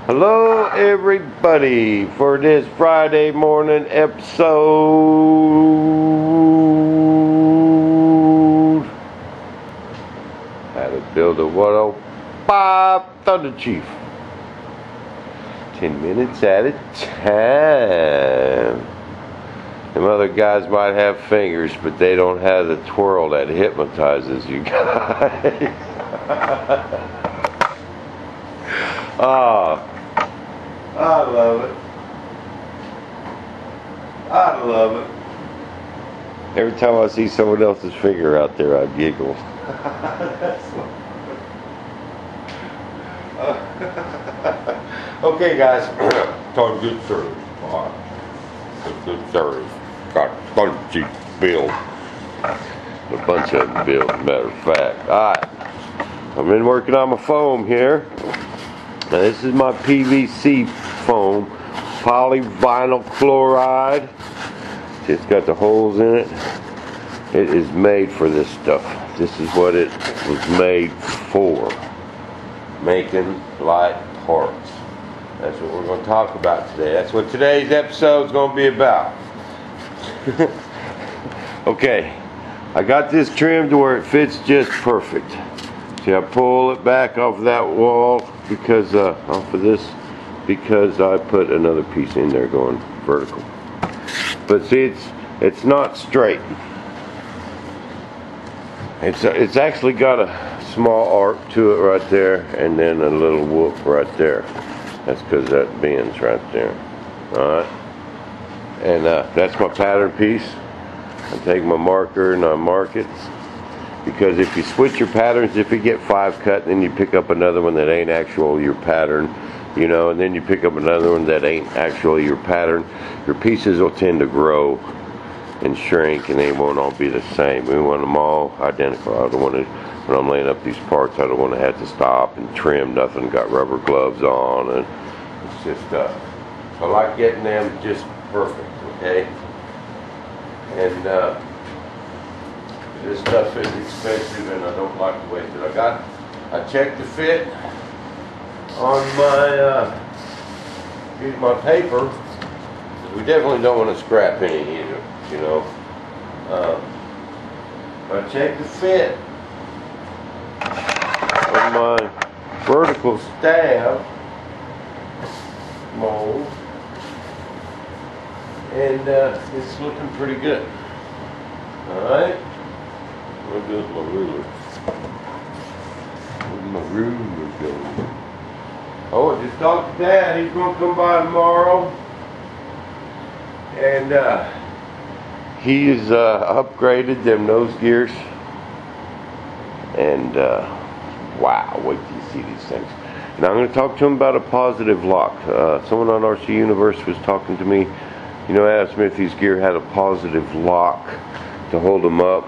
Hello everybody for this Friday morning episode. How to build a 105 thunderchief. 10 minutes at a time. Them other guys might have fingers, but they don't have the twirl that hypnotizes you guys. Oh, I love it. I love it. Every time I see someone else's finger out there, I giggle. Okay, guys. Talk good service. Good service. Got a bunch of build. A bunch of them build, matter of fact. Alright. I've been working on my foam here. Now this is my PVC foam, polyvinyl chloride. It's got the holes in it. It is made for this stuff. This is what it was made for. Making light parts. That's what we're going to talk about today. That's what today's episode is going to be about. Okay, I got this trimmed to where it fits just perfect. See, I pull it back off of that wall because off of this, because I put another piece in there going vertical. But see, it's not straight. It's actually got a small arc to it right there, and then a little whoop right there. That's because that bends right there. All right, and that's my pattern piece. I take my marker and I mark it. Because if you switch your patterns, if you get 5 cut, then you pick up another one that ain't actual your pattern, you know, and then you pick up another one that ain't actually your pattern, your pieces will tend to grow and shrink, and they won't all be the same. We want them all identical. I don't want to, when I'm laying up these parts, I don't want to have to stop and trim nothing. Got rubber gloves on, and it's just, I like getting them just perfect, okay? And, this stuff is expensive and I don't like to waste it. I checked the fit on my paper. We definitely don't want to scrap any either, you know. I checked the fit on my vertical stab mold, and it's looking pretty good. Alright. Where's my ruler? Where's my ruler going? Oh, I just talked to Dad. He's going to come by tomorrow. And he's upgraded them nose gears. And wow, wait till you see these things. And I'm going to talk to him about a positive lock. Someone on RC Universe was talking to me. You know, Adam Smithy's gear had a positive lock to hold them up.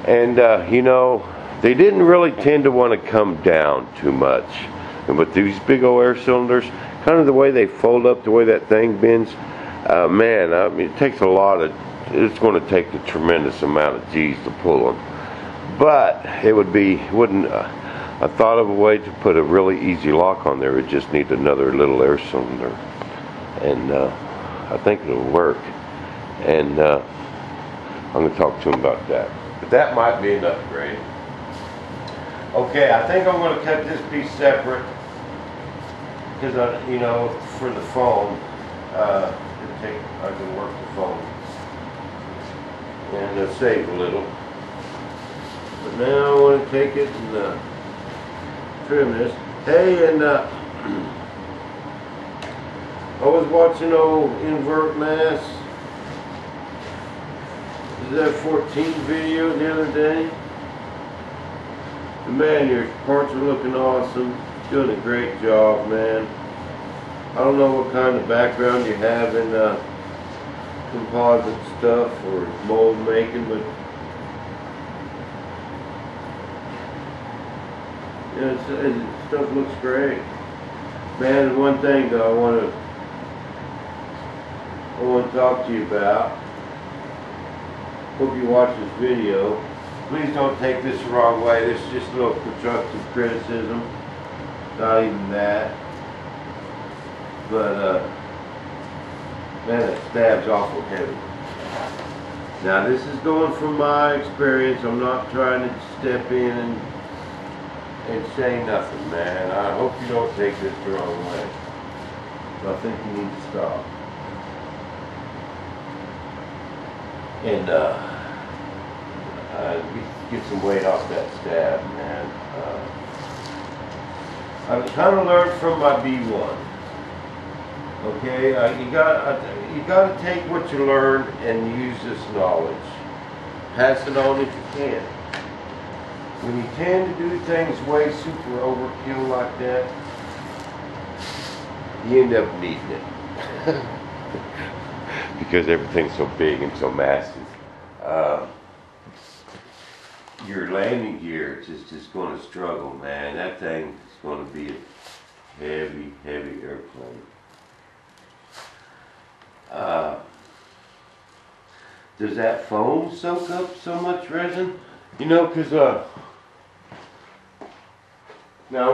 And you know, they didn't really tend to want to come down too much. And with these big old air cylinders, kind of the way they fold up, the way that thing bends, man, I mean, it takes a lot of, it's going to take a tremendous amount of G's to pull them. But it would be, I thought of a way to put a really easy lock on there. It just needs another little air cylinder. And I think it'll work. And I'm going to talk to him about that. But that might be an upgrade. Okay, I think I'm going to cut this piece separate because you know, for the foam, I can work the foam and save a little. But now I want to take it and trim this. Hey, and I was watching old Invert Mass. That 14 video the other day. Man, your parts are looking awesome. Doing a great job, man. I don't know what kind of background you have in composite stuff or mold making, but yeah, stuff looks great. Man, one thing though I want to talk to you about. Hope you watch this video. Please don't take this the wrong way. This is just a little constructive criticism. Not even that. But man, that stab's awful heavy. Now this is going from my experience. I'm not trying to step in and say nothing, man. I hope you don't take this the wrong way. I think you need to stop. And get some weight off that stab, man. I've kind of learned from my B1. Okay, you got to take what you learned and use this knowledge. Pass it on if you can. When you tend to do things way super overkill like that, you end up needing it. Because everything's so big and so massive. Your landing gear is just going to struggle, man. That thing is going to be a heavy, heavy airplane. Does that foam soak up so much resin? You know, because now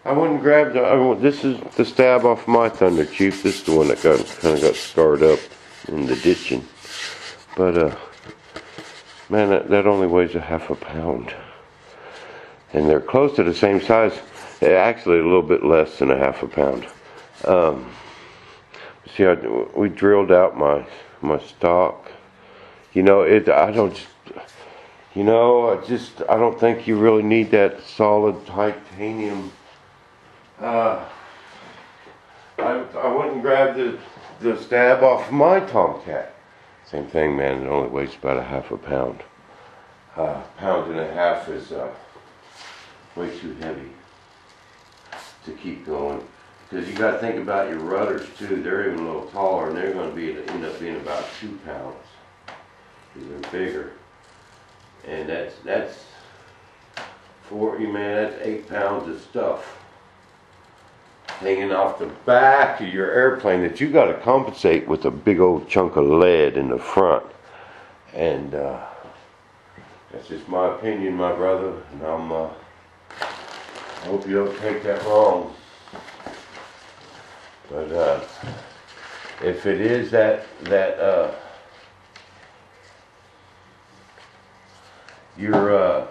I wouldn't grab this is the stab off my thunderchief. This is the one that kind of got scarred up in the ditching. But man, that only weighs a half a pound, and they're close to the same size. Actually, a little bit less than a half a pound. See, we drilled out my stock. You know, I don't think you really need that solid titanium. I wouldn't grab the stab off my Tomcat. Same thing, man. It only weighs about a half a pound. Pound and a half is way too heavy to keep going. Because you got to think about your rudders too. They're even a little taller, and they're going to end up being about 2 pounds. They're bigger, and that's 40, man. That's 8 pounds of stuff hanging off the back of your airplane that you got to compensate with a big old chunk of lead in the front. And that's just my opinion, my brother. And I hope you don't take that wrong. But if it is that your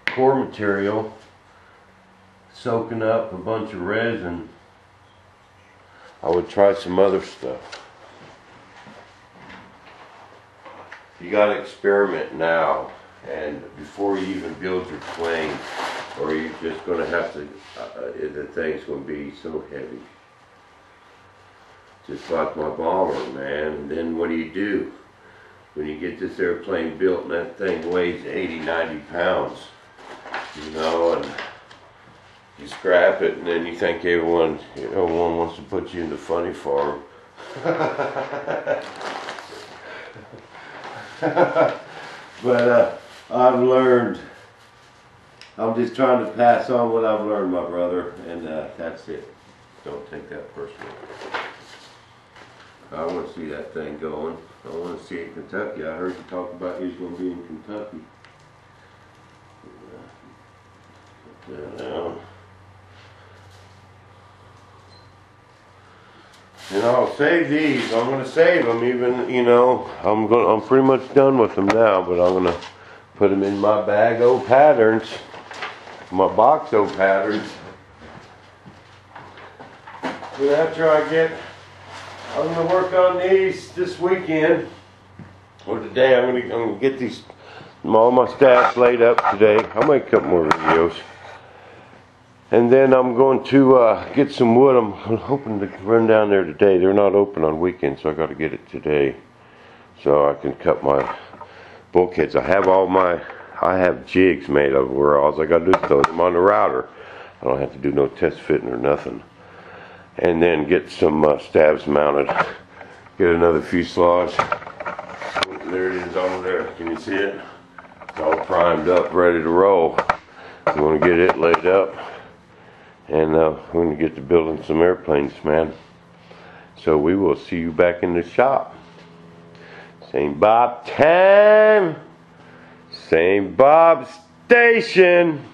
core material soaking up a bunch of resin, I would try some other stuff. You got to experiment now, and before you even build your plane, or you're just going to have to, the thing's going to be so heavy. Just like my bomber, man. And then what do? When you get this airplane built and that thing weighs 80, 90 pounds, you know, and you scrap it, and then you think everyone wants to put you in the funny farm. But I've learned. I'm just trying to pass on what I've learned, my brother, and that's it. Don't take that personally. I want to see that thing going. I want to see it in Kentucky. I heard you talk about he's going to be in Kentucky. And I'll save these. I'm going to save them, even, you know. I'm pretty much done with them now, but I'm going to put them in my bag o' patterns, my box o' patterns. But after I'm going to work on these this weekend, or today. I'm going to get all my stats laid up today. I'll make a couple more videos. And then I'm going to get some wood. I'm hoping to run down there today. They're not open on weekends, so I got to get it today, so I can cut my bulkheads. I have jigs made of where all I got to do is throw them on the router. I don't have to do no test fitting or nothing. And then get some stabs mounted. Get another fuselage. There it is over there. Can you see it? It's all primed up, ready to roll. You want to get it laid up. And we're going to get to building some airplanes, man. So we will see you back in the shop. Same Bob time. Same Bob station.